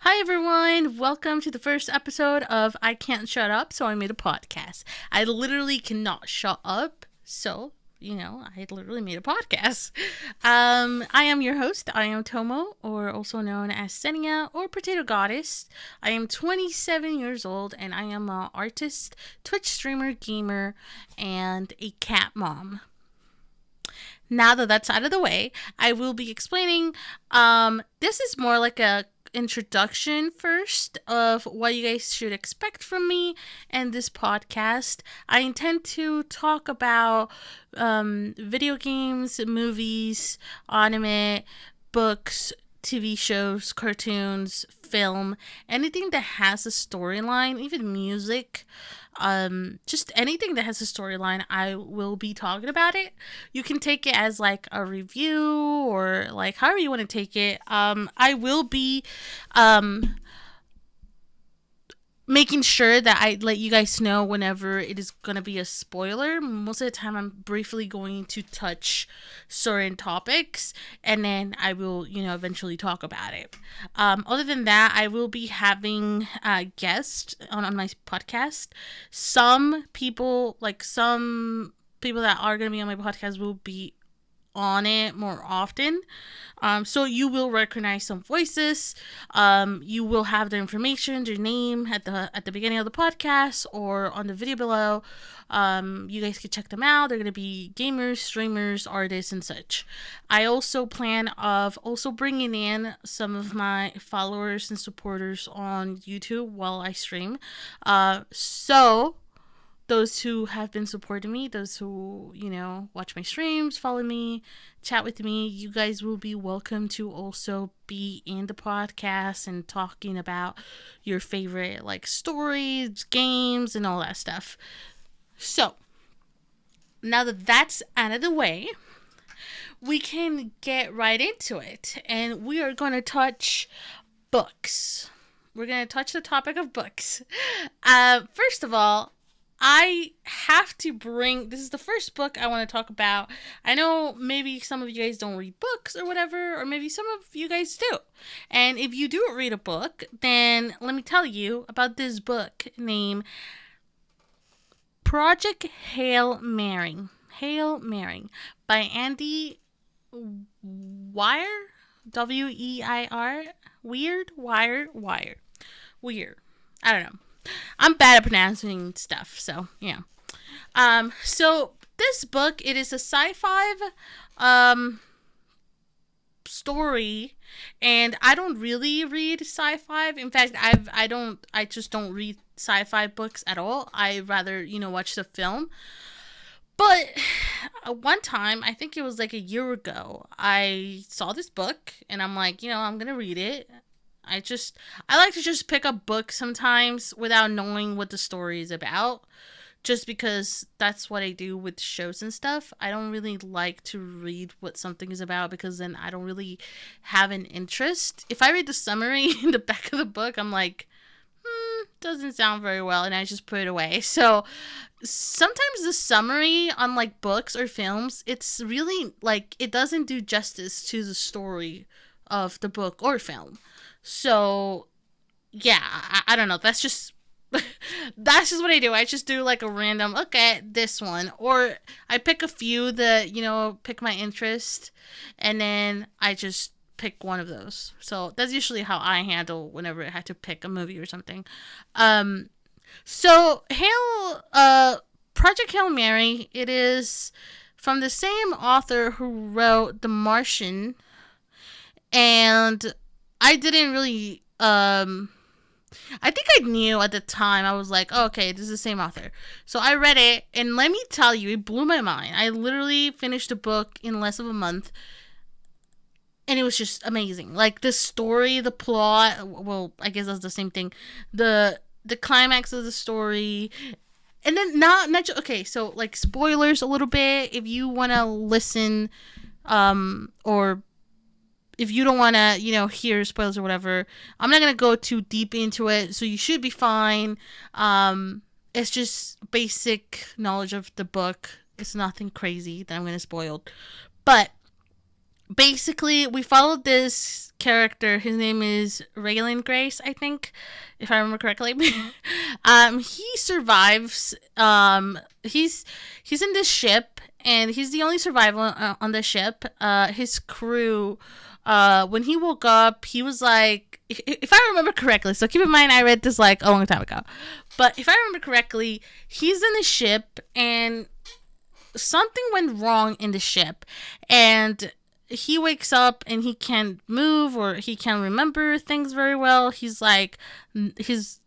Hi everyone, welcome to the first episode of I Can't Shut Up, so I made a podcast. I literally cannot shut up, so, I literally made a podcast. I am your host, I am Tomo, or also known as Senia, or Potato Goddess. I am 27 years old, and I am an artist, Twitch streamer, gamer, and a cat mom. Now that that's out of the way, I will be explaining. This is more like a introduction first of what you guys should expect from me and this podcast. I intend to talk about video games, movies, anime, books, TV shows, cartoons, film, anything that has a storyline, even music, just anything that has a storyline, I will be talking about it. You can take it as like a review or like however you want to take it. I will be um making sure that I let you guys know whenever it is going to be a spoiler. Most of the time, I'm briefly going to touch certain topics and then I will, eventually talk about it. Other than that, I will be having guests on my podcast. Some people that are going to be on my podcast will be on it more often. So you will recognize some voices. You will have their information, their name at the beginning of the podcast or on the video below. You guys can check them out. They're gonna be gamers, streamers, artists, and such. I also plan of also bringing in some of my followers and supporters on YouTube while I stream. So those who have been supporting me, those who, watch my streams, follow me, chat with me, you guys will be welcome to also be in the podcast and talking about your favorite, like, stories, games, and all that stuff. So, now that that's out of the way, we can get right into it. And we are going to touch books. We're going to touch the topic of books. First of all, I have to bring this is the first book I want to talk about. I know maybe some of you guys don't read books or whatever, or maybe some of you guys do. And if you do read a book, then let me tell you about this book named Project Hail Mary. Hail Mary by Andy Weir. Weir. Weird. I don't know. I'm bad at pronouncing stuff, so yeah. So this book, it is a sci-fi story, and I don't really read sci-fi. In fact, I just don't read sci-fi books at all. I rather, watch the film. But one time, I think it was like a year ago, I saw this book, and I'm like, I'm gonna read it. I like to just pick up books sometimes without knowing what the story is about. Just because that's what I do with shows and stuff. I don't really like to read what something is about because then I don't really have an interest. If I read the summary in the back of the book, I'm like, doesn't sound very well, and I just put it away. So sometimes the summary on like books or films, it's really like it doesn't do justice to the story of the book or film. So, yeah, I don't know. That's just that's just what I do. I just do like a random look at this one, or I pick a few that pick my interest, and then I just pick one of those. So that's usually how I handle whenever I have to pick a movie or something. So Project Hail Mary. It is from the same author who wrote The Martian, and I didn't really I think I knew at the time. I was like, oh, okay, this is the same author. So I read it, and let me tell you, it blew my mind. I literally finished the book in less of a month, and it was just amazing. Like the story, the plot, well, I guess that's the same thing. The climax of the story, and then okay, so like spoilers a little bit if you want to listen or if you don't want to, hear spoilers or whatever. I'm not going to go too deep into it, so you should be fine. It's just basic knowledge of the book. It's nothing crazy that I'm going to spoil. But basically we followed this character. His name is Raylan Grace, I think, if I remember correctly. He survives. He's in this ship, and he's the only survivor on the ship. His crew. When he woke up, he was like, if I remember correctly. So keep in mind, I read this like a long time ago, but if I remember correctly, he's in the ship and something went wrong in the ship, and he wakes up and he can't move or he can't remember things very well. He's like his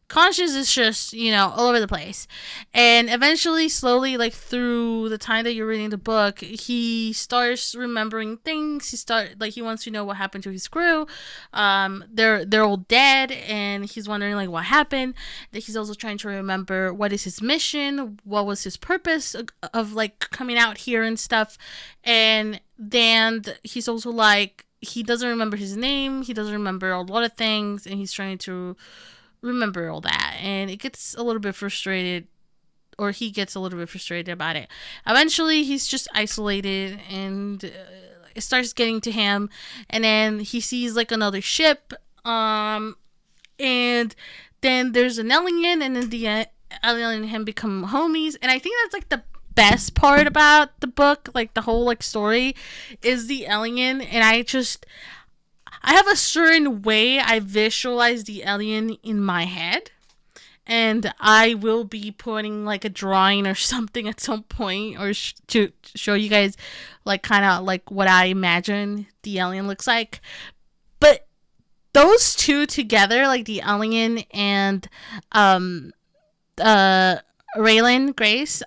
conscious is just, all over the place. And eventually, slowly, like through the time that you're reading the book, he starts remembering things. He wants to know what happened to his crew. They're all dead, and he's wondering like what happened. That he's also trying to remember what is his mission, what was his purpose of like coming out here and stuff. And then he's also like, he doesn't remember his name, he doesn't remember a lot of things, and he's trying to remember all that, and it gets a little bit frustrated, or he gets a little bit frustrated about it. Eventually he's just isolated, and it starts getting to him, and then he sees like another ship, and then there's an alien, and then the alien and him become homies. And I think that's like the best part about the book, like the whole like story, is the alien. And I have a certain way I visualize the alien in my head, and I will be putting like a drawing or something at some point, or to show you guys like kind of like what I imagine the alien looks like. But those two together, like the alien and Raylan Grace,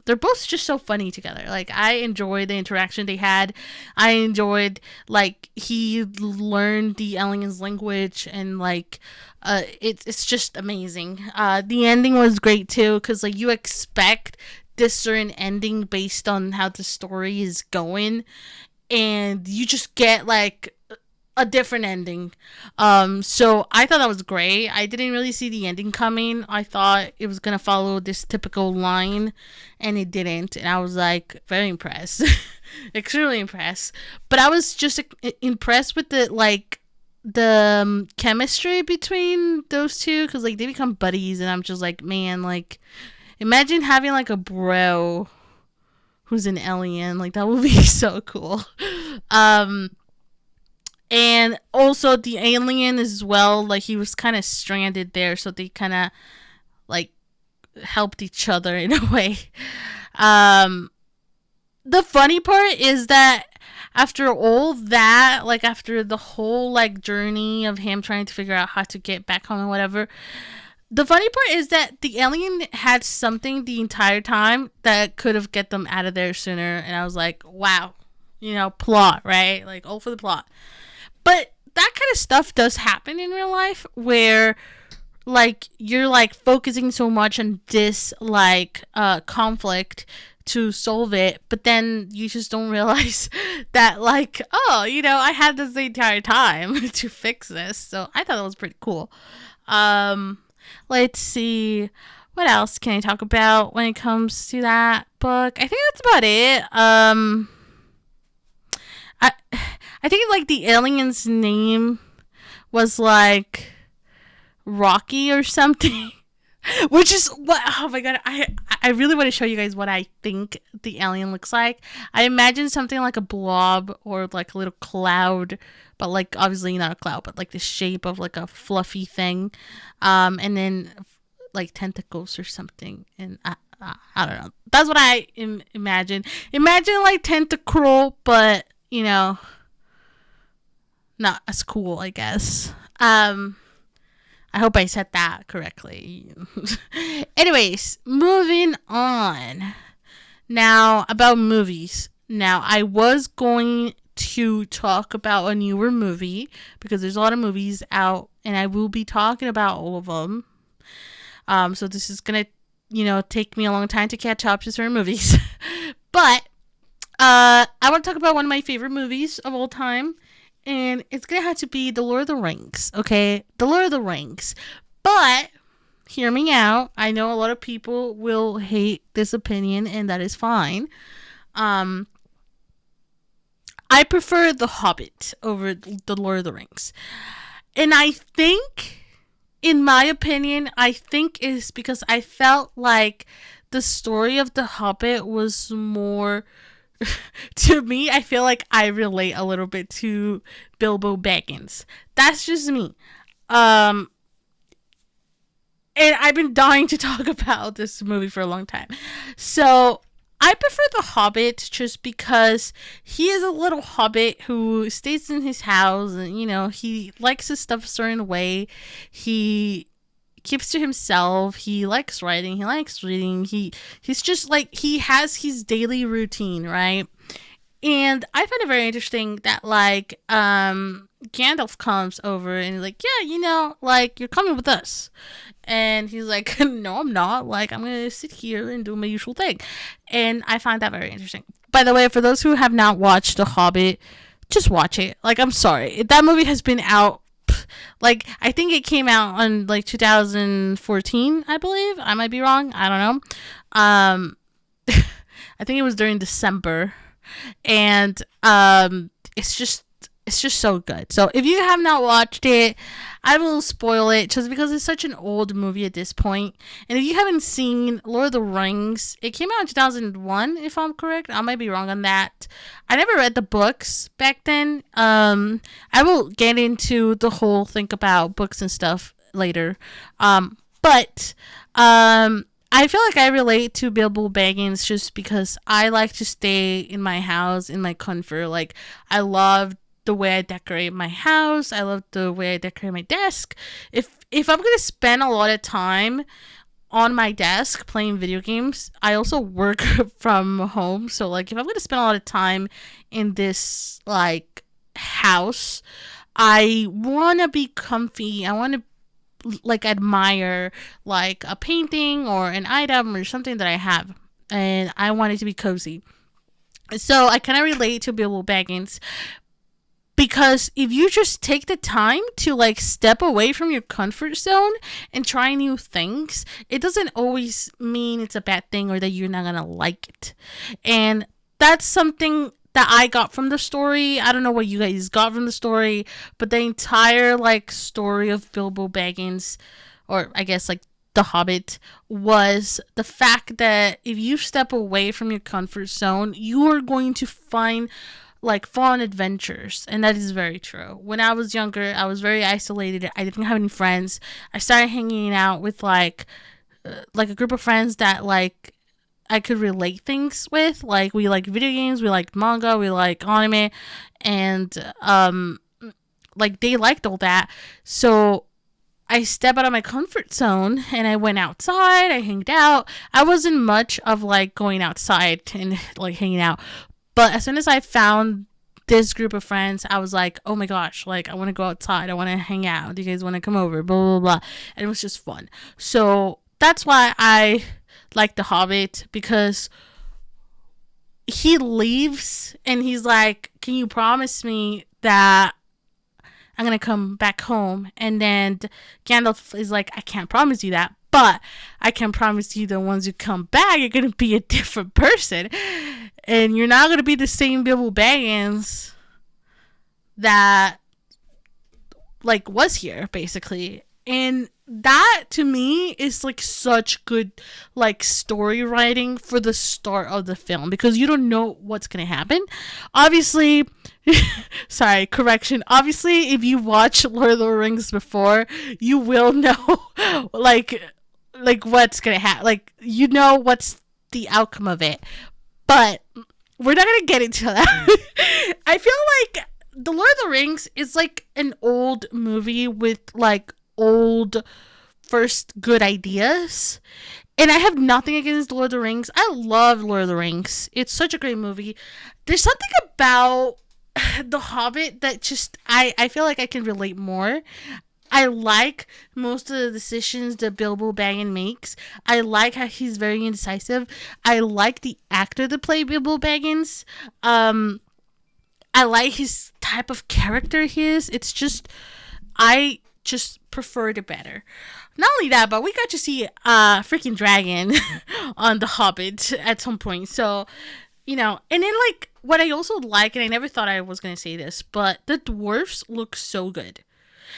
they're both just so funny together. Like, I enjoyed the interaction they had. I enjoyed like he learned the alien's language, and like it's just amazing. The ending was great too, because like you expect this certain ending based on how the story is going, and you just get like a different ending. So I thought that was great. I didn't really see the ending coming. I thought it was gonna follow this typical line, and it didn't. And I was like very impressed, extremely impressed. But I was just impressed with the chemistry between those two, because like they become buddies, and I'm just like, man, like imagine having like a bro who's an alien. Like, that would be so cool. And also the alien as well, like he was kind of stranded there, so they kind of like helped each other in a way. Um, the funny part is that after all that, like after the whole like journey of him trying to figure out how to get back home and whatever, the funny part is that the alien had something the entire time that could have get them out of there sooner. And I was like, wow, plot, right? Like, all for the plot. But that kind of stuff does happen in real life, where like you're like focusing so much on this like conflict to solve it, but then you just don't realize that like, oh, I had this the entire time to fix this. So I thought that was pretty cool. Let's see, what else can I talk about when it comes to that book? I think that's about it. I I think like the alien's name was like Rocky or something. Which is what, oh my god, I really want to show you guys what I think the alien looks like. I imagine something like a blob or like a little cloud, but like obviously not a cloud, but like the shape of like a fluffy thing. And then like tentacles or something. And I don't know. That's what I imagine. Imagine like tentacle, but not as cool, I guess. I hope I said that correctly. Anyways, moving on. Now, about movies. Now, I was going to talk about a newer movie, because there's a lot of movies out, and I will be talking about all of them. So this is going to, take me a long time to catch up to certain movies. But I want to talk about one of my favorite movies of all time. And it's going to have to be The Lord of the Rings, okay? The Lord of the Rings. But, hear me out. I know a lot of people will hate this opinion, and that is fine. I prefer The Hobbit over The Lord of the Rings. And I think, in my opinion, I think it's because I felt like the story of The Hobbit was more to me. I feel like I relate a little bit to Bilbo Baggins. That's just me. Um and I've been dying to talk about this movie for a long time. So I prefer The Hobbit just because he is a little hobbit who stays in his house and, he likes his stuff a certain way. He keeps to himself. He likes writing. He likes reading. He's just like, he has his daily routine, right? And I find it very interesting that, like, Gandalf comes over and he's like, yeah, like, you're coming with us. And he's like, no, I'm not. Like, I'm going to sit here and do my usual thing. And I find that very interesting. By the way, for those who have not watched The Hobbit, just watch it. Like, I'm sorry. That movie has been out, like, I think it came out in, like, 2014, I believe. I might be wrong. I don't know. I think it was during December. And it's just so good. So if you have not watched it, I will spoil it just because it's such an old movie at this point. And if you haven't seen Lord of the Rings, it came out in 2001, if I'm correct. I might be wrong on that. I never read the books back then. I will get into the whole thing about books and stuff later. But I feel like I relate to Bilbo Baggins just because I like to stay in my house in my comfort. Like, I love the way I decorate my house. I love the way I decorate my desk. If I'm gonna spend a lot of time on my desk playing video games, I also work from home. So, like, if I'm gonna spend a lot of time in this, like, house, I wanna be comfy. I wanna, like, admire, like, a painting or an item or something that I have, and I want it to be cozy. So I kind of relate to Bilbo Baggins because if you just take the time to, like, step away from your comfort zone and try new things, it doesn't always mean it's a bad thing or that you're not gonna like it. And that's something that I got from the story. I don't know what you guys got from the story, but the entire, like, story of Bilbo Baggins, or I guess, like, The Hobbit, was the fact that if you step away from your comfort zone, you are going to find, like, fun adventures. And that is very true. When I was younger, I was very isolated. I didn't have any friends. I started hanging out with, like a group of friends that, like, I could relate things with. Like, we like video games, we like manga, we like anime, and like, they liked all that. So I stepped out of my comfort zone and I went outside. I hanged out. I wasn't much of, like, going outside and, like, hanging out, but as soon as I found this group of friends, I was like, oh my gosh, like, I want to go outside. I want to hang out. Do you guys want to come over? Blah, blah, blah. And it was just fun. So that's why I like The Hobbit, because he leaves and he's like, can you promise me that I'm going to come back home? And then Gandalf is like, I can't promise you that, but I can promise you that once you come back, you're going to be a different person. And you're not going to be the same Bilbo Baggins that, like, was here, basically. And that, to me, is, like, such good, like, story writing for the start of the film, because you don't know what's gonna happen. Obviously, sorry, correction. Obviously, if you watch Lord of the Rings before, you will know, like what's gonna happen. Like, you know what's the outcome of it. But we're not gonna get into that. I feel like The Lord of the Rings is, like, an old movie with, like, old first good ideas, and I have nothing against Lord of the Rings. I love Lord of the Rings. It's such a great movie. There's something about The Hobbit that just I feel like I can relate more. I like most of the decisions that Bilbo Baggins makes. I like how he's very indecisive. I like the actor that played Bilbo Baggins. I like his type of character he is. It's just, I just prefer it better. Not only that, but we got to see a freaking dragon on The Hobbit at some point. So, And then like what I also like, and I never thought I was gonna say this, but the dwarfs look so good.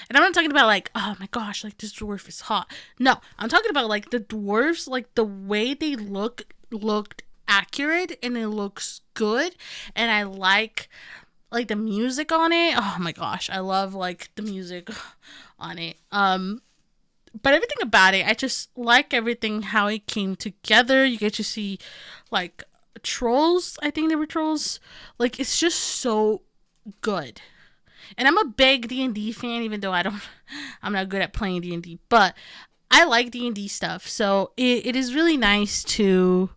And I'm not talking about like, oh my gosh, like this dwarf is hot. No, I'm talking about like the dwarfs, like the way they looked accurate and it looks good. And I like the music on it. Oh my gosh, I love like the music on it. But everything about it, I just like everything how it came together. You get to see like trolls. I think they were trolls. Like it's just so good. And I'm a big D&D fan, even though I'm not good at playing D&D, but I like D&D stuff. So it is really nice to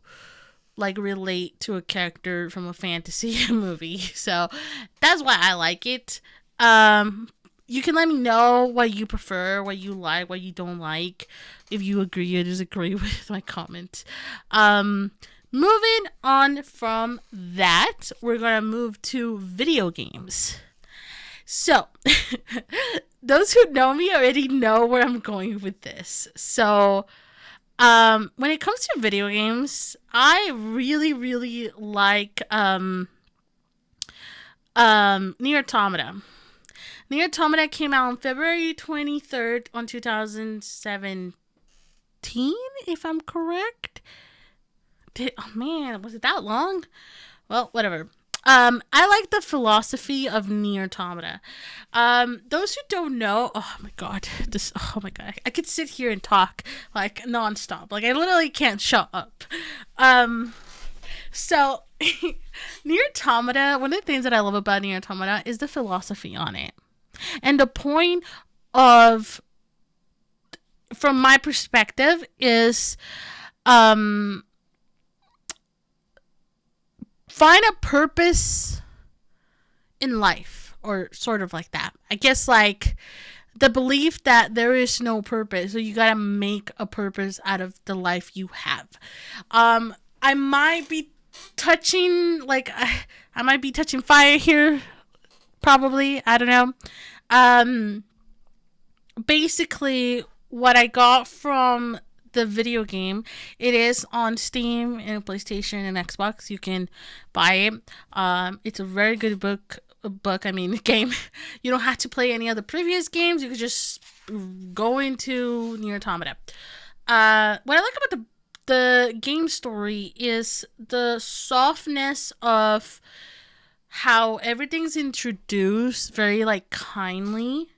like relate to a character from a fantasy movie. So that's why I like it. You can let me know what you prefer, what you like, what you don't like, if you agree or disagree with my comments. Moving on from that, we're gonna move to video games. So, those who know me already know where I'm going with this. So, when it comes to video games, I really, really like Nier Automata. Nier Automata came out on February 23rd on 2017, if I'm correct. Oh man, was it that long? Well, whatever. I like the philosophy of Nier Automata. Those who don't know, oh my god, I could sit here and talk like nonstop. Like I literally can't shut up. So Nier Automata, one of the things that I love about Nier Automata is the philosophy on it. And the point of, from my perspective, is find a purpose in life, or sort of like that. I guess like the belief that there is no purpose, so you gotta make a purpose out of the life you have. I might be touching fire here, probably. I don't know. Basically, what I got from the video game, it is on Steam and PlayStation and Xbox. You can buy it. It's a very good game. You don't have to play any of the previous games. You could just go into Nier Automata. What I like about the game story is the softness of how everything's introduced very like kindly.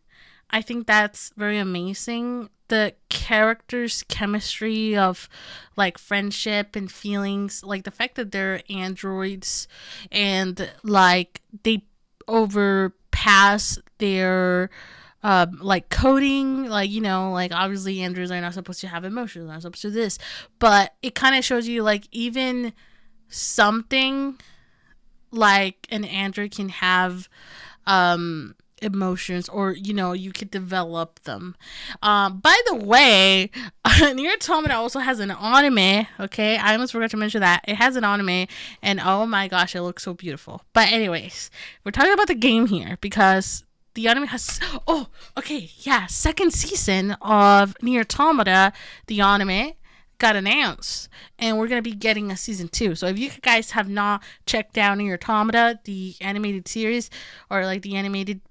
I think that's very amazing. The characters' chemistry of like friendship and feelings, like the fact that they're androids and like they overpass their like coding, like like obviously androids are not supposed to have emotions, they're not supposed to do this, but it kind of shows you like even something like an android can have emotions, or you could develop them. By the way, Nier Automata also has an anime. Okay, I almost forgot to mention that it has an anime, and oh my gosh, it looks so beautiful. But anyways, we're talking about the game here because the anime has second season of Nier Automata, the anime got announced, and we're gonna be getting a season 2. So if you guys have not checked out Nier Automata, the animated series, or like the animated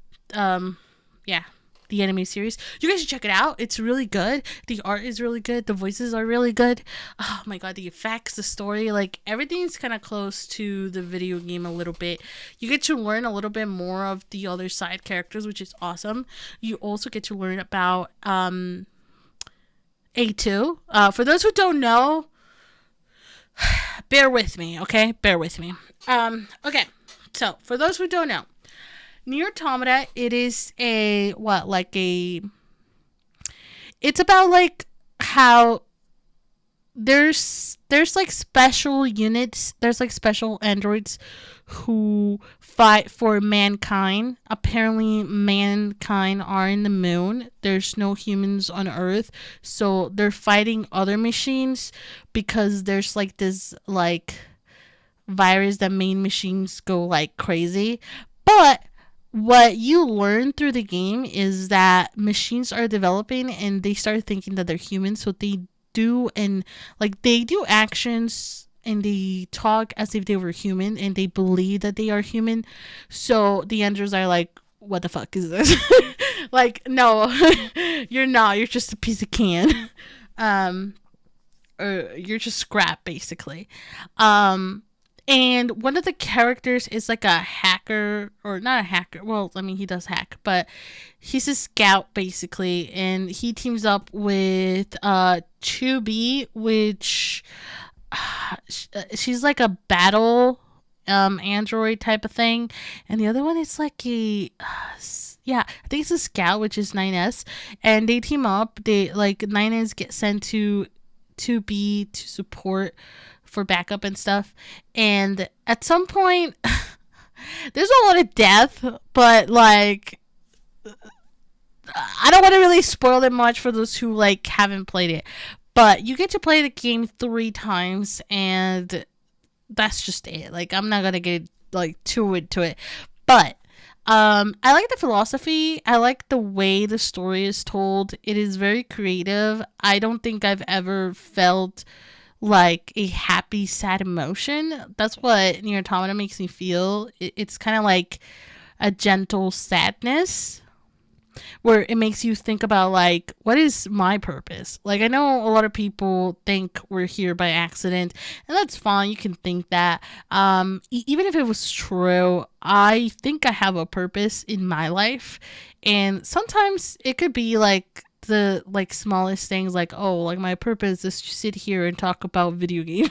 the anime series, you guys should check it out. It's really good. The art is really good. The voices are really good. Oh my god, the effects, the story, like everything's kind of close to the video game a little bit. You get to learn a little bit more of the other side characters, which is awesome. You also get to learn about A2. For those who don't know, bear with me, okay? Bear with me. Okay. So, for those who don't know, Nier Automata, it is it's about like how there's like special units, there's like special androids who fight for mankind. Apparently mankind are in the moon, there's no humans on Earth, so they're fighting other machines because there's like this like virus that made machines go like crazy. But what you learn through the game is that machines are developing and they start thinking that they're humans, so they do actions and they talk as if they were human, and they believe that they are human. So the androids are like, what the fuck is this? Like, no, you're not. You're just a piece of can. Um, or you're just scrap, basically. Um, and one of the characters is like a hacker, or not a hacker. Well, I mean, he does hack, but he's a scout, basically. And he teams up with 2B, which she's like a battle android type of thing. And the other one is like a yeah, I think it's a scout, which is 9S. And they team up. They like 9S get sent to be to support for backup and stuff. And at some point, there's a lot of death, but like, I don't want to really spoil it much for those who like haven't played it. But you get to play the game 3 times, and that's just it. Like, I'm not gonna get like too into it, but I like the philosophy. I like the way the story is told. It is very creative. I don't think I've ever felt like a happy, sad emotion. That's what Nier Automata makes me feel. It's kind of like a gentle sadness, where it makes you think about like, what is my purpose? Like, I know a lot of people think we're here by accident, and that's fine. You can think that. Even if it was true, I think I have a purpose in my life, and sometimes it could be like the like smallest things, like, oh, like my purpose is to sit here and talk about video games.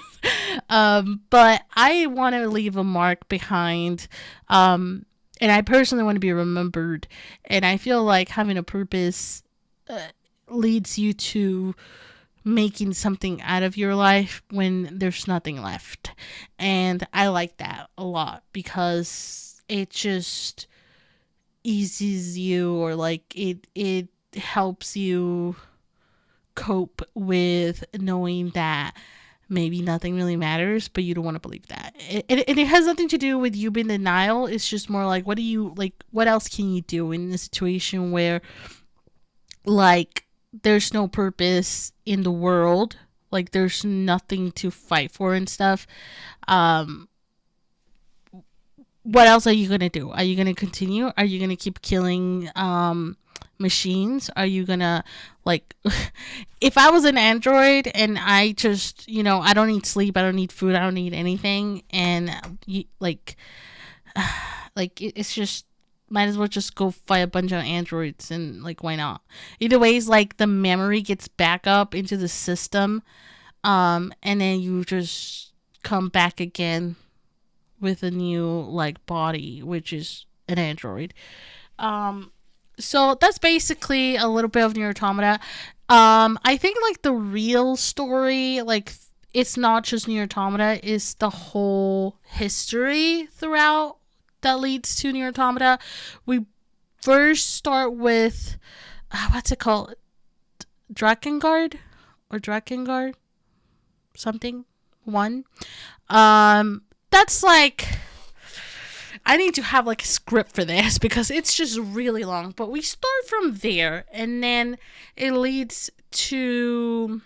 But I want to leave a mark behind. And I personally want to be remembered. And I feel like having a purpose leads you to making something out of your life when there's nothing left. And I like that a lot, because it just eases you, or like it helps you cope with knowing that maybe nothing really matters, but you don't want to believe that. It has nothing to do with you being in denial. It's just more like, what do you like? What else can you do in a situation where like there's no purpose in the world, like there's nothing to fight for and stuff? Um, what else are you gonna do? Are you gonna continue? Are you gonna keep killing machines? Are you gonna like if I was an android and I just, I don't need sleep, I don't need food, I don't need anything, and it's just, might as well just go fight a bunch of androids, and like, why not? Either ways, like, the memory gets back up into the system, and then you just come back again with a new like body, which is an android. So that's basically a little bit of Nier Automata. I think like the real story, like, it's not just Nier Automata, it's the whole history throughout that leads to Nier Automata. We first start with what's it called? Drakengard or Drakengard something one. That's like, I need to have like a script for this because it's just really long. But we start from there, and then it leads to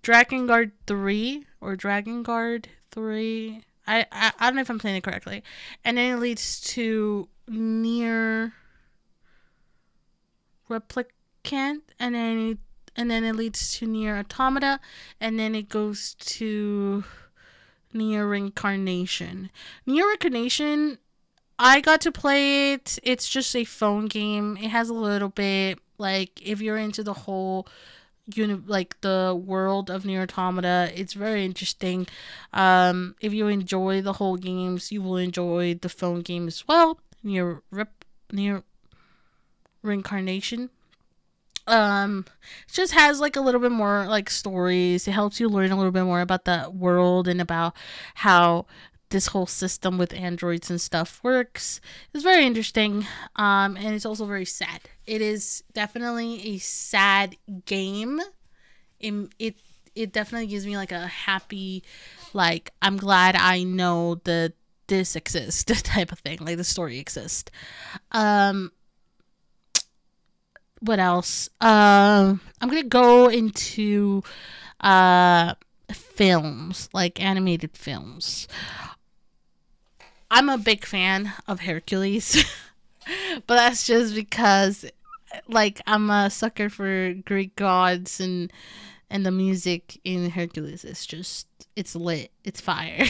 Drakengard 3 or Drakengard 3. I don't know if I'm saying it correctly. And then it leads to Nier Replicant, and then it leads to Nier Automata, and then it goes to Nier Reincarnation. Nier Reincarnation, I got to play it. It's just a phone game. It has a little bit, like, if you're into the whole like the world of Nier Automata, it's very interesting. If you enjoy the whole games, you will enjoy the phone game as well. Nier Reincarnation. It just has like a little bit more like stories. It helps you learn a little bit more about the world and about how this whole system with androids and stuff works. It's very interesting. And it's also very sad. It is definitely a sad game. It definitely gives me like a happy, like, I'm glad I know that this exists type of thing, like the story exists. What else? I'm gonna go into films, like animated films. I'm a big fan of Hercules, but that's just because like I'm a sucker for Greek gods, and the music in Hercules is just, it's lit. It's fire.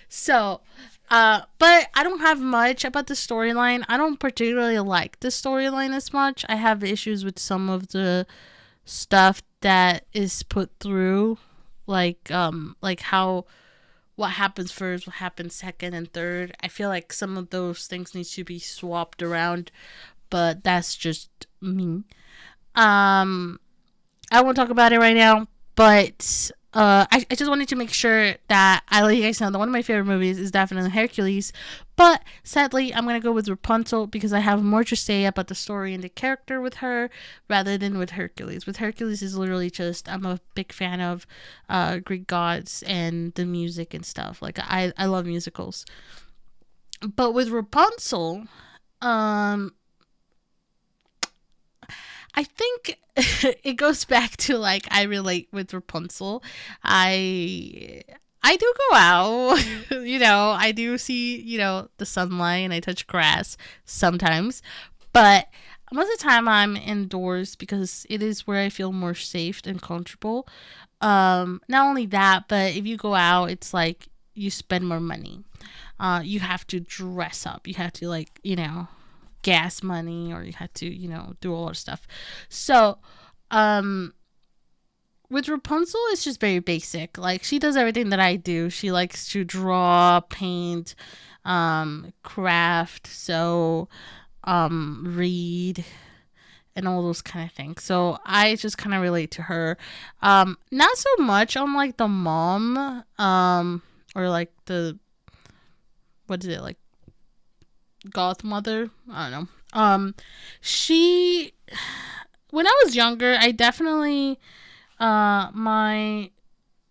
So, but I don't have much about the storyline. I don't particularly like the storyline as much. I have issues with some of the stuff that is put through, like how what happens first, what happens second and third. I feel like some of those things need to be swapped around, but that's just me. Um, I won't talk about it right now, but I just wanted to make sure that I let you guys know that one of my favorite movies is definitely Hercules. But sadly, I'm going to go with Rapunzel because I have more to say about the story and the character with her rather than with Hercules. With Hercules is literally just, I'm a big fan of Greek gods and the music and stuff. Like, I love musicals. But with Rapunzel, um, I think it goes back to like I relate with Rapunzel. I I do go out, I do see, the sunlight and I touch grass sometimes, but most of the time I'm indoors because it is where I feel more safe and comfortable. Not only that, but if you go out, it's like you spend more money. You have to dress up. You have to like, gas money, or you have to, do a lot of stuff. So, um, with Rapunzel, it's just very basic. Like, she does everything that I do. She likes to draw, paint, craft, sew, read, and all those kind of things. So I just kind of relate to her. Not so much on like the mom, or like the, what is it, like goth mother? I don't know. She, when I was younger, I definitely, my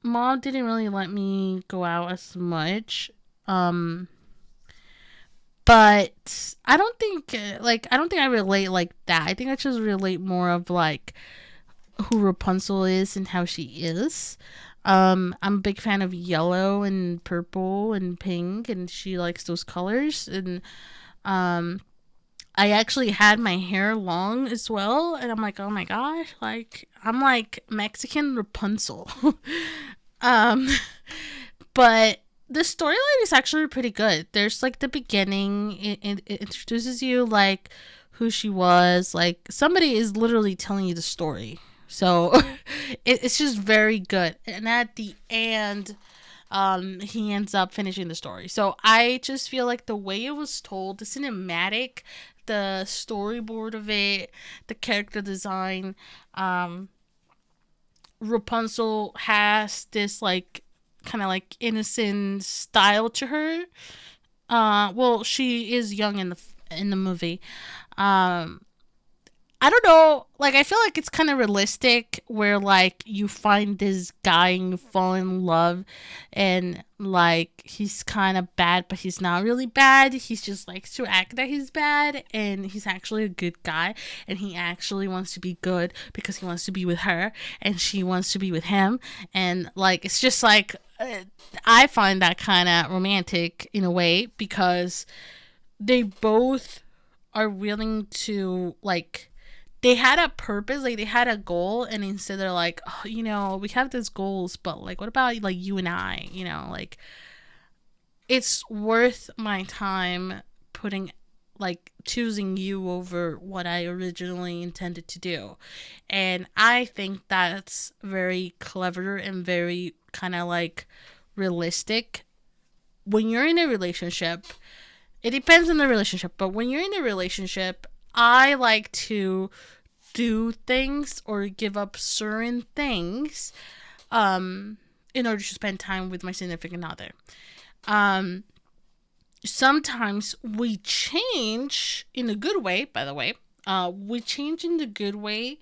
mom didn't really let me go out as much. Um, but I don't think, I don't think I relate like that. I think I just relate more of like who Rapunzel is and how she is. I'm a big fan of yellow and purple and pink, and she likes those colors. And um, I actually had my hair long as well, and I'm like, oh my gosh, like I'm like Mexican Rapunzel. um, but the storyline is actually pretty good. There's like the beginning, it introduces you like who she was. Like somebody is literally telling you the story, so it's just very good. And at the end, he ends up finishing the story. So I just feel like the way it was told, the cinematic, the storyboard of it, the character design, Rapunzel has this like kind of like innocent style to her. Well, she is young in the movie. Um, I don't know. Like, I feel like it's kind of realistic where, like, you find this guy and you fall in love, and, like, he's kind of bad, but he's not really bad. He's just likes to act that he's bad, and he's actually a good guy, and he actually wants to be good because he wants to be with her, and she wants to be with him. And, like, it's just like, I find that kind of romantic in a way because they both are willing to, like, they had a purpose, like they had a goal, and instead they're like, oh, we have these goals, but like, what about like you and I, like it's worth my time putting, like, choosing you over what I originally intended to do. And I think that's very clever and very kind of like realistic. When you're in a relationship, it depends on the relationship, but when you're in a relationship, I like to do things or give up certain things in order to spend time with my significant other. Sometimes we change in a good way, by the way. We change in the good way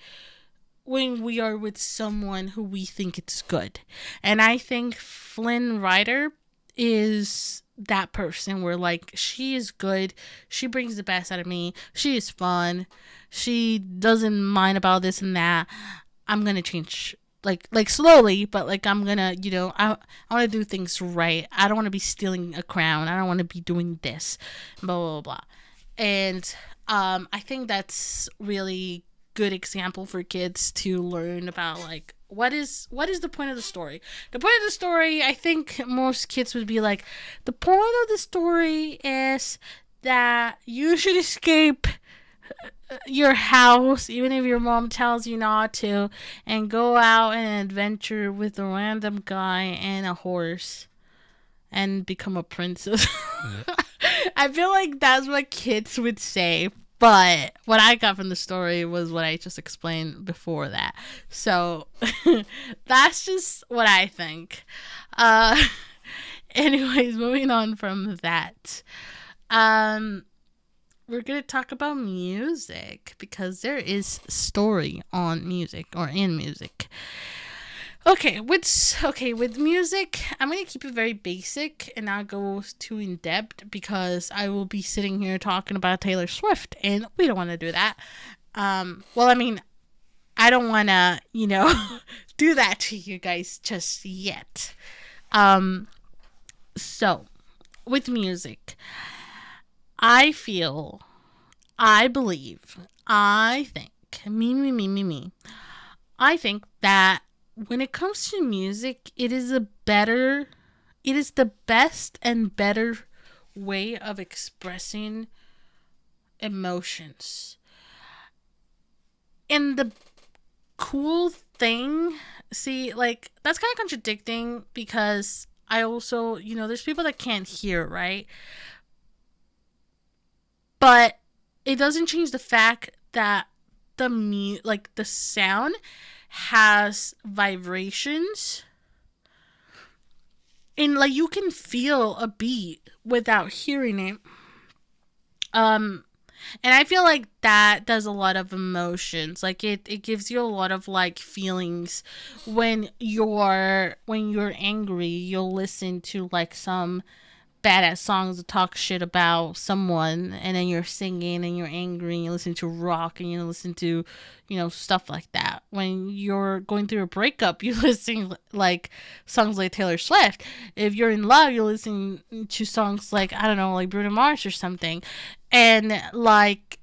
when we are with someone who we think it's good. And I think Flynn Rider is that person where like she is good, she brings the best out of me, she is fun, she doesn't mind about this and that. I'm gonna change like slowly, but like I'm gonna, I want to do things right. I don't want to be stealing a crown. I don't want to be doing this, blah blah blah. And I think that's really good example for kids to learn about, like, what is the point of the story. The point of the story, I think most kids would be like, the point of the story is that you should escape your house even if your mom tells you not to, and go out and adventure with a random guy and a horse and become a princess. Yeah. I feel like that's what kids would say, but what I got from the story was what I just explained before that. So that's just what I think. Uh, anyways, moving on from that. Um, we're gonna talk about music because there is story on music or in music. Okay, with music, I'm gonna keep it very basic and not go too in depth because I will be sitting here talking about Taylor Swift, and we don't want to do that. Well, I mean, I don't want to, do that to you guys just yet. Um, so with music, I feel, I believe, I think, me. I think that when it comes to music, it is the best and better way of expressing emotions. And the cool thing, see, like, that's kind of contradicting because I also, there's people that can't hear, right? But it doesn't change the fact that like the sound has vibrations, and like you can feel a beat without hearing it. Um and I feel like that does a lot of emotions. Like it gives you a lot of like feelings. When you're angry, you'll listen to like some badass songs that talk shit about someone, and then you're singing and you're angry and you listen to rock and you listen to, stuff like that. When you're going through a breakup, you listen like songs like Taylor Swift. If you're in love, you listen to songs like, I don't know, like Bruno Mars or something. And like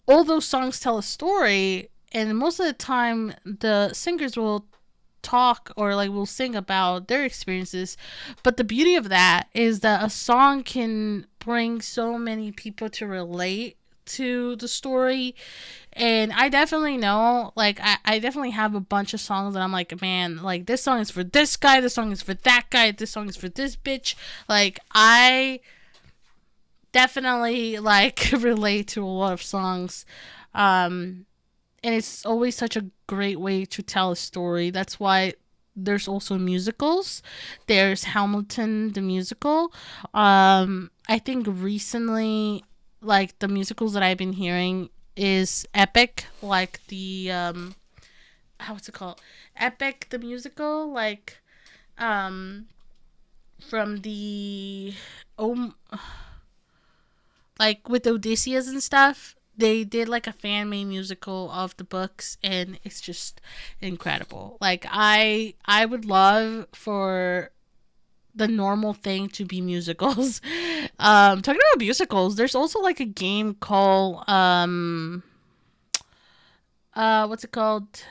all those songs tell a story, and most of the time the singers will talk or like will sing about their experiences. But the beauty of that is that a song can bring so many people to relate to the story. And I definitely know, like, I definitely have a bunch of songs that I'm like, man, like, this song is for this guy, this song is for that guy, this song is for this bitch. Like, I definitely like relate to a lot of songs. And it's always such a great way to tell a story. That's why there's also musicals. There's Hamilton the musical. I think recently, like the musicals that I've been hearing is Epic, like the what's it called? Epic the musical, like um from the oh like with Odysseus and stuff. They did like a fan made musical of the books, and it's just incredible. Like I would love for the normal thing to be musicals. Talking about musicals, there's also like a game called what's it called?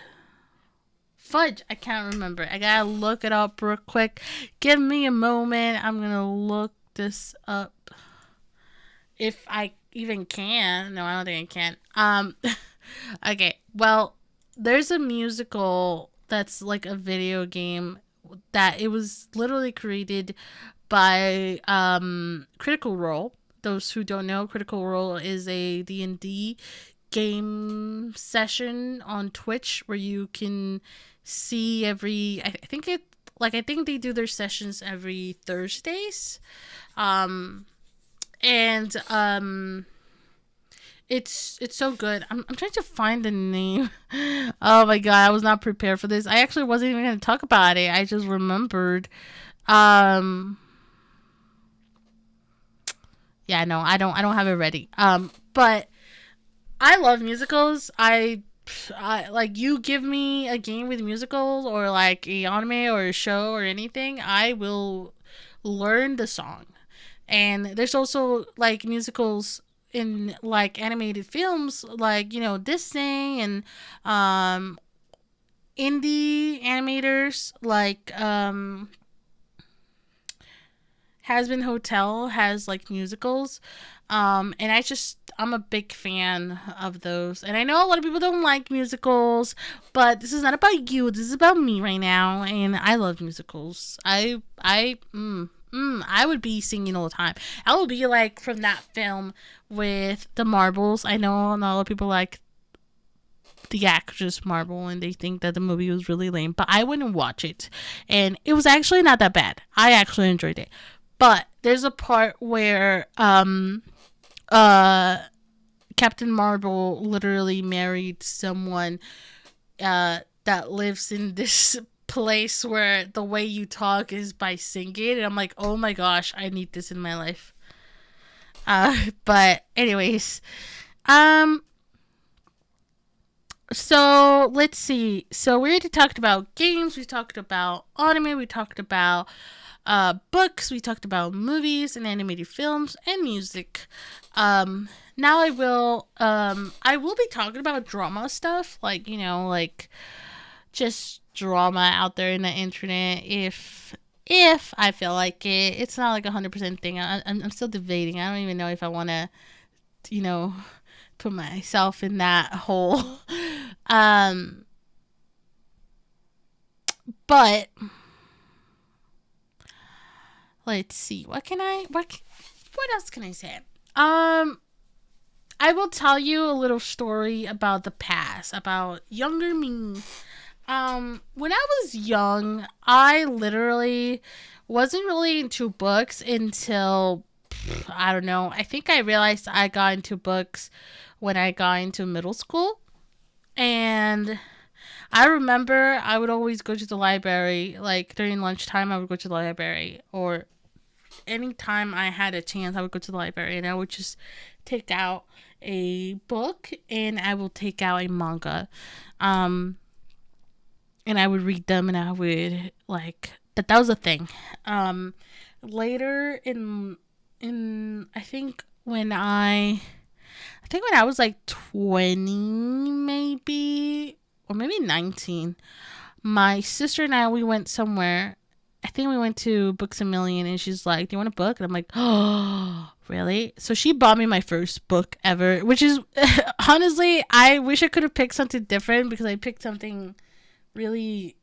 Fudge. I can't remember. I gotta look it up real quick. Give me a moment. I'm gonna look this up if I even can. No, I don't think I can. Okay. Well, there's a musical that's like a video game that it was literally created by Critical Role. Those who don't know, Critical Role is a D&D game session on Twitch where you can see I think they do their sessions every Thursdays. Um and it's so good. I'm trying to find the name. Oh my god, I was not prepared for this. I actually wasn't even going to talk about it. I just remembered. Um yeah, no, I don't have it ready. But I love musicals. I like you give me a game with musicals or like a anime or a show or anything, I will learn the song. And there's also like musicals in like animated films, like Disney and um indie animators like Has Been Hotel has like musicals. And I'm a big fan of those. And I know a lot of people don't like musicals, but this is not about you. This is about me right now. And I love musicals. I would be singing all the time. I would be like from that film with the marbles. I know not a lot of people like the actress Marble and they think that the movie was really lame, but I wouldn't watch it. And it was actually not that bad. I actually enjoyed it. But there's a part where uh Captain Marvel literally married someone that lives in this place where the way you talk is by singing, and I'm like, oh my gosh, I need this in my life. But anyways, um so let's see. So we already talked about games, we talked about anime, we talked about books, we talked about movies and animated films and music. Now I will be talking about drama stuff, like like just drama out there in the internet if I feel like it. It's not like 100% thing. I'm still debating. I don't even know if I want to you know put myself in that hole. um but let's see. What else can I say? Um I will tell you a little story about the past, about younger me. When I was young, I literally wasn't really into books until I don't know. I think I realized I got into books when I got into middle school. And I remember I would always go to the library, like during lunchtime I would go to the library, or anytime I had a chance I would go to the library and I would just take out a book and I will take out a manga. Um and I would read them and I would like that was a thing. Later in I think when I was like 20 maybe or maybe 19, my sister and I we went somewhere. I think we went to Books a Million and she's like, "Do you want a book?" And I'm like, "Oh, really?" So she bought me my first book ever, which is honestly, I wish I could have picked something different because I picked something really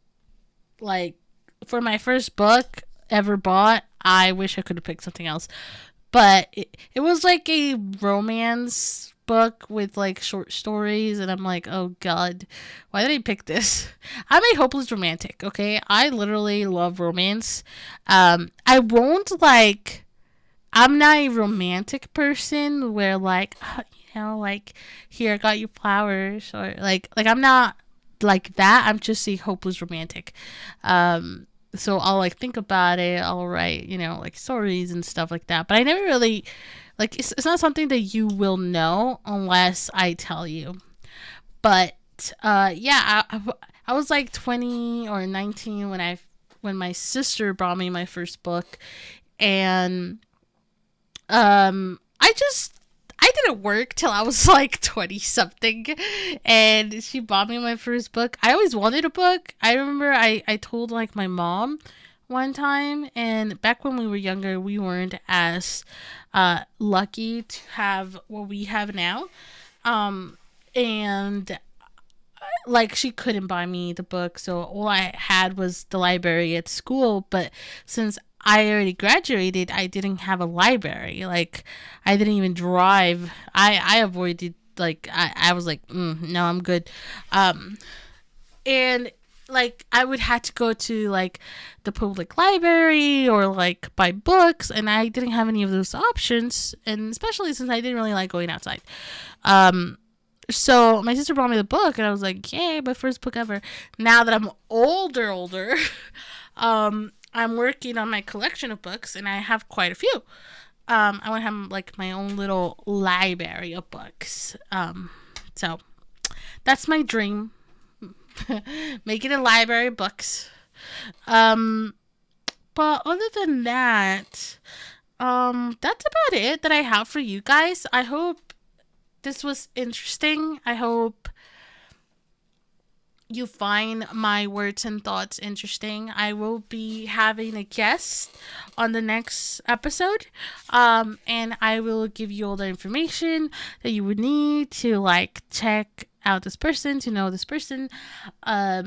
like for my first book ever bought. I wish I could have picked something else, but it was like a romance book with like short stories, and I'm like, oh god, why did I pick this? I'm a hopeless romantic. Okay, I literally love romance. I won't like. I'm not a romantic person where like like here I got you flowers or like I'm not like that. I'm just a hopeless romantic. So I'll like think about it. I'll write like stories and stuff like that. But I never really like it's not something that you will know unless I tell you. But yeah, I was like 20 or 19 when my sister brought me my first book, and I didn't work till I was like 20 something, and she bought me my first book. I always wanted a book. I remember I told like my mom one time, and back when we were younger, we weren't as lucky to have what we have now. And like she couldn't buy me the book, so all I had was the library at school. But since I already graduated, I didn't have a library. Like I didn't even drive. I avoided like I was like no, I'm good. And like I would have to go to like the public library or like buy books, and I didn't have any of those options, and especially since I didn't really like going outside. So my sister brought me the book, and I was like, "Yay, my first book ever!" Now that I'm older, I'm working on my collection of books, and I have quite a few. I want to have like my own little library of books. So That's my dream. Make it a library of books. Um, but other than that, that's about it that I have for you guys. I hope this was interesting. I hope you find my words and thoughts interesting. I will be having a guest on the next episode. And I will give you all the information that you would need to like check out this person, to know this person. I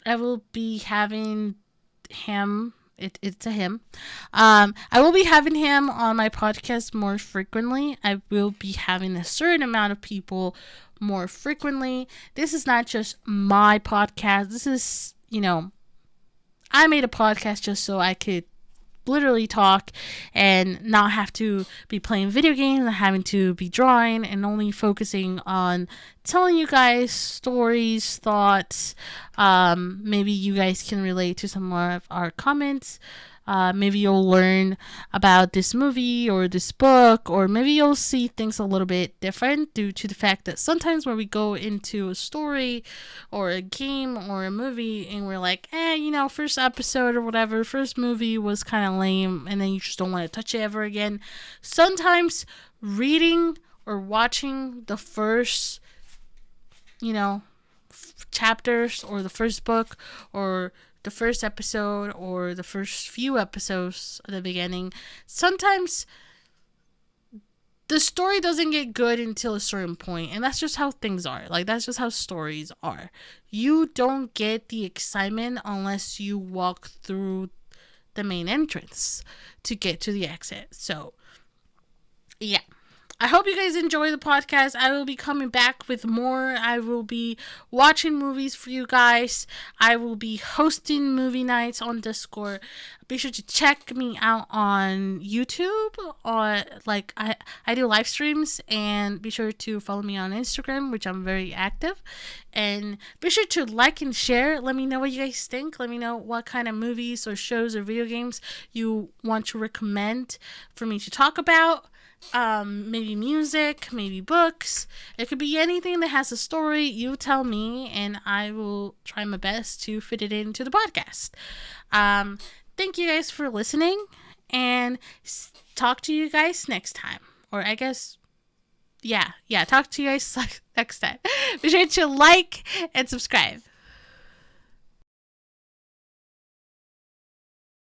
will be having him. It's a him. I will be having him on my podcast more frequently. I will be having a certain amount of people more frequently. This is not just my podcast. This is, I made a podcast just so I could literally talk and not have to be playing video games and having to be drawing, and only focusing on telling you guys stories, thoughts. Maybe you guys can relate to some of our comments. Maybe you'll learn about this movie or this book, or maybe you'll see things a little bit different due to the fact that sometimes when we go into a story or a game or a movie and we're like, first episode or whatever, first movie was kind of lame, and then you just don't want to touch it ever again. Sometimes reading or watching the first, chapters or the first book or the first episode or the first few episodes at the beginning, sometimes the story doesn't get good until a certain point, and that's just how things are. Like, that's just how stories are. You don't get the excitement unless you walk through the main entrance to get to the exit. So yeah, I hope you guys enjoy the podcast. I will be coming back with more. I will be watching movies for you guys. I will be hosting movie nights on Discord. Be sure to check me out on YouTube. I do live streams, and be sure to follow me on Instagram, which I'm very active. And be sure to like and share. Let me know what you guys think. Let me know what kind of movies or shows or video games you want to recommend for me to talk about. Maybe music, maybe books. It could be anything that has a story. You tell me, and I will try my best to fit it into the podcast. Thank you guys for listening, and talk to you guys next time. Or I guess, talk to you guys next time. Be sure to like and subscribe.